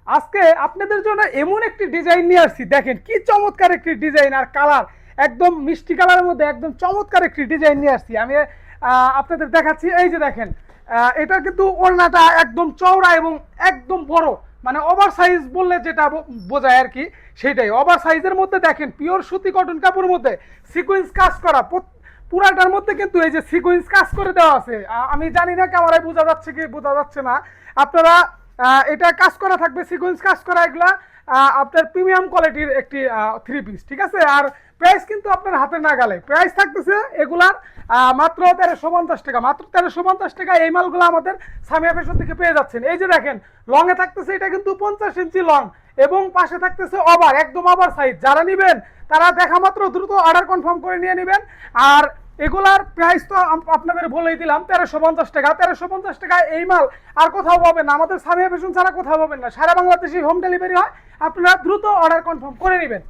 আজকে আপনাদের জন্য এমন একটি ডিজাইন নিয়ে আসছি, দেখেন কি চমৎকার একটি ডিজাইন আর কালার, একদম মিষ্টি কালারের মধ্যে একদম চমৎকার একটি ডিজাইন নিয়ে আসছি আমি। আপনাদের দেখাচ্ছি, এই যে দেখেন, এটা কিন্তু ওড়নাটা একদম চওড়া এবং একদম বড়, মানে ওভার সাইজ বললে যেটা বোঝায় আর কি, সেটাই ওভার সাইজের মধ্যে। দেখেন পিওর সুতি কটন কাপড়ের মধ্যে সিকোয়েন্স কাজ করা, পুরাটার মধ্যে কিন্তু এই যে সিকোয়েন্স কাজ করে দেওয়া আছে। আমি জানি না ক্যামেরায় বোঝা যাচ্ছে কি বোঝা যাচ্ছে না। আপনারা এটা কাজ করা থাকবে, সিকোয়েন্স কাজ করা, এগুলা আপনার প্রিমিয়াম কোয়ালিটির একটি থ্রি পিস, ঠিক আছে। আর প্রাইস কিন্তু আপনার হাতে নাগালে প্রাইস থাকতেছে এগুলার মাত্র 1350 টাকা, মাত্র 1350 টাকা। এই মালগুলো আমাদের সামিয়া ফ্যাশন থেকে পেয়ে যাচ্ছেন। এই যে দেখেন, লং এ থাকতেছে এটা কিন্তু 50 ইঞ্চি লং, এবং পাশে থাকতেছে ওভার, একদম ওভার সাইজ। যারা নেবেন তারা দেখা মাত্র দ্রুত অর্ডার কনফার্ম করে নিয়ে নেবেন। আর এগুলার প্রাইস তো আপনাদের বলেই দিলাম, 1350 টাকা। 1350 টাকায় এই মাল আর কোথাও পাবেন না, আমাদের সামিয়া ফ্যাশন ছাড়া কোথাও পাবেন না। সারা বাংলাদেশে হোম ডেলিভারি হয়, আপনারা দ্রুত অর্ডার কনফার্ম করে নেবেন।